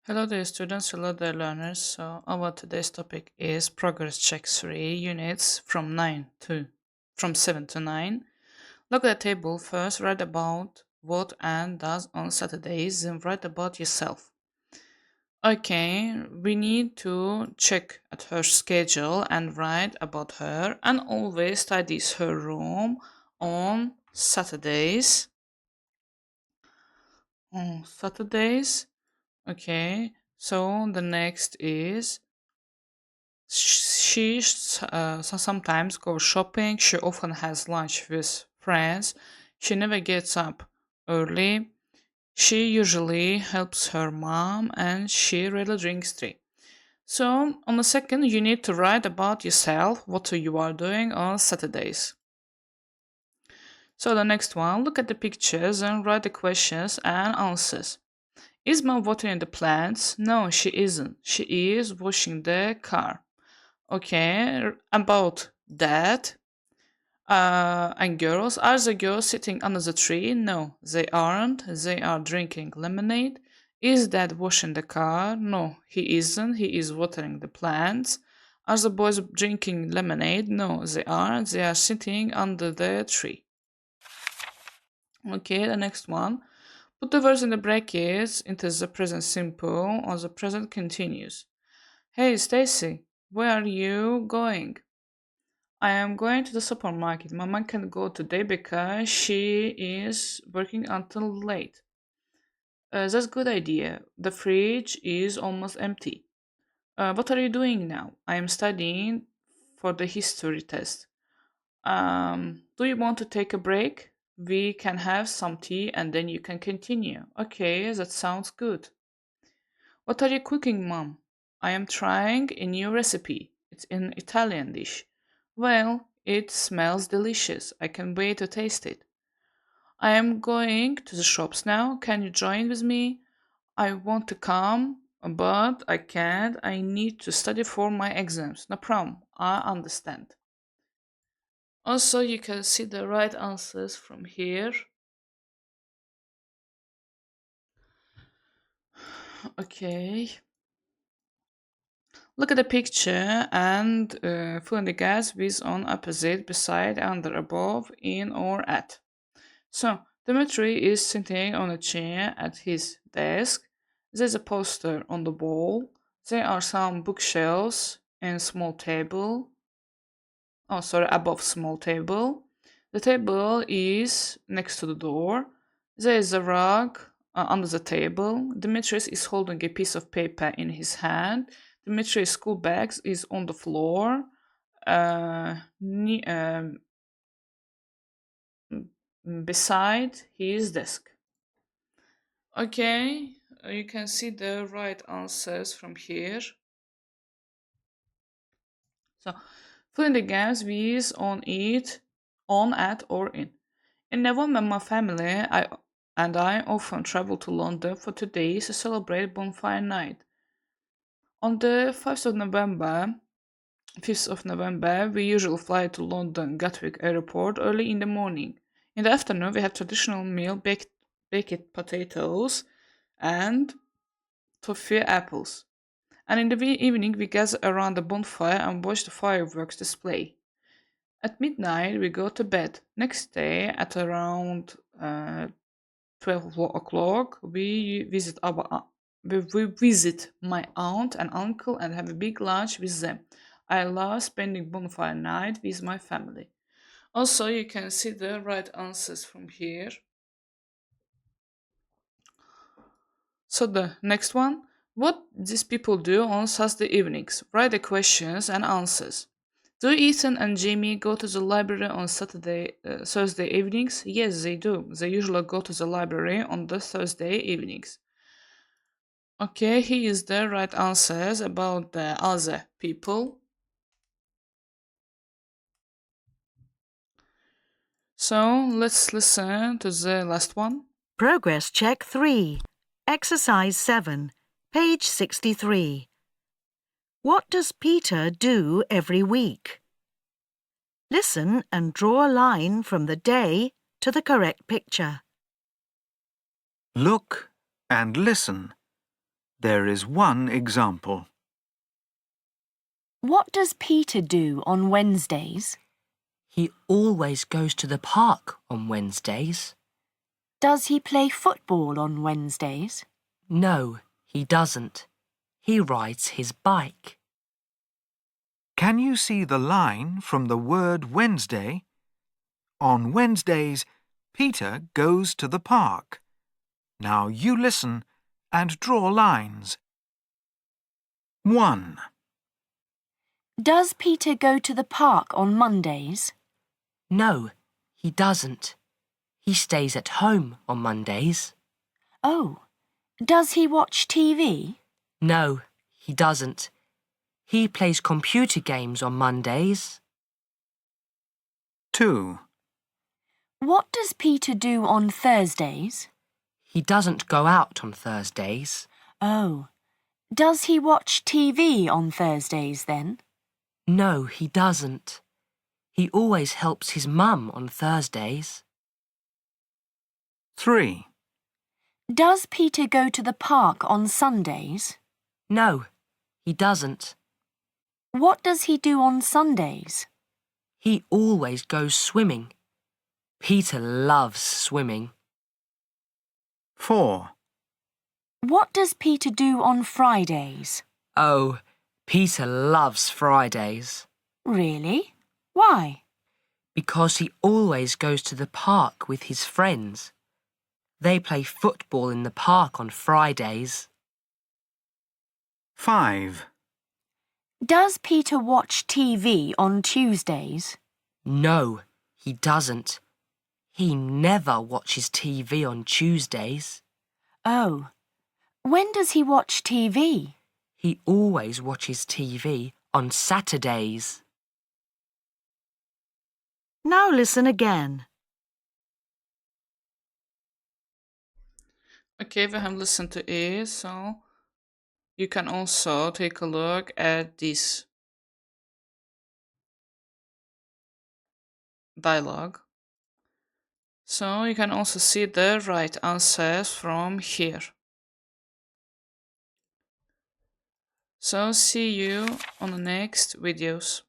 Hello dear students, hello dear learners. So our today's topic is Progress Check 3 units from 7 to 9. Look at the table first, write about what Anne does on Saturdays, then write about yourself. Okay, we need to check at her schedule and write about her and always tidies her room on Saturdays. On Saturdays. Okay, so the next is she sometimes goes shopping. She often has lunch with friends. She never gets up early. She usually helps her mom and she really drinks tea. So, on the second, you need to write about yourself, what you are doing on Saturdays. So, the next one, look at the pictures and write the questions and answers. Is mom watering the plants? No, she isn't. She is washing the car. Okay, about that. And girls, are the girls sitting under the tree? No, they aren't. They are drinking lemonade. Is dad washing the car? No, he isn't. He is watering the plants. Are the boys drinking lemonade? No, they aren't. They are sitting under the tree. Okay, the next one. Put the words in the brackets into the present simple or the present continuous. Hey, Stacy, where are you going? I am going to the supermarket. Mama can't go today because she is working until late. That's a good idea. The fridge is almost empty. What are you doing now? I am studying for the history test. Do you want to take a break? We can have some tea and then you can continue. Okay, that sounds good. What are you cooking, Mom? I am trying a new recipe. It's an Italian dish. Well, it smells delicious. I can't wait to taste it. I am going to the shops now. Can you join with me? I want to come, but I can't. I need to study for my exams. No problem. I understand. Also, you can see the right answers from here. Okay. Look at the picture and fill in the gaps with on opposite, beside, under, above, in, or at. So, Dimitri is sitting on a chair at his desk. There's a poster on the wall. There are some bookshelves and small table. Oh, sorry, above small table. The table is next to the door. There is a rug under the table. Demetrius is holding a piece of paper in his hand. Demetrius' school bag is on the floor. Ne- beside his desk. Okay, you can see the right answers from here. So, fill in the gaps with on it, on, at, or in. In November, my family and I often travel to London for 2 days to celebrate Bonfire Night. On the 5th of November, we usually fly to London Gatwick Airport early in the morning. In the afternoon, we have traditional meal baked potatoes and toffee apples. And in the evening, we gather around the bonfire and watch the fireworks display. At midnight, we go to bed. Next day, at around 12 o'clock, we visit my aunt and uncle and have a big lunch with them. I love spending bonfire night with my family. Also, you can see the right answers from here. So the next one, what these people do on Saturday evenings? Write the questions and answers. Do Ethan and Jamie go to the library on Thursday evenings? Yes, they do. They usually go to the library on the Thursday evenings. Okay, here is the right answers about the other people. So let's listen to the last one. Progress Check 3. Exercise 7. Page 63. What does Peter do every week? Listen and draw a line from the day to the correct picture. Look and listen. There is one example. What does Peter do on Wednesdays? He always goes to the park on Wednesdays. Does he play football on Wednesdays? No, he doesn't. He rides his bike. Can you see the line from the word Wednesday? On Wednesdays, Peter goes to the park. Now you listen and draw lines. 1. Does Peter go to the park on Mondays? No, he doesn't. He stays at home on Mondays. Oh, does he watch TV? No, he doesn't. He plays computer games on Mondays. 2. What does Peter do on Thursdays? He doesn't go out on Thursdays. Oh, does he watch TV on Thursdays then? No, he doesn't. He always helps his mum on Thursdays. 3. Does Peter go to the park on Sundays? No, he doesn't. What does he do on Sundays? He always goes swimming. Peter loves swimming. 4. What does Peter do on Fridays? Oh, Peter loves Fridays. Really? Why? Because he always goes to the park with his friends. They play football in the park on Fridays. 5. Does Peter watch TV on Tuesdays? No, he doesn't. He never watches TV on Tuesdays. Oh, when does he watch TV? He always watches TV on Saturdays. Now listen again. Okay, we have listened to it, so you can also take a look at this dialogue. So you can also see the right answers from here. So see you on the next videos.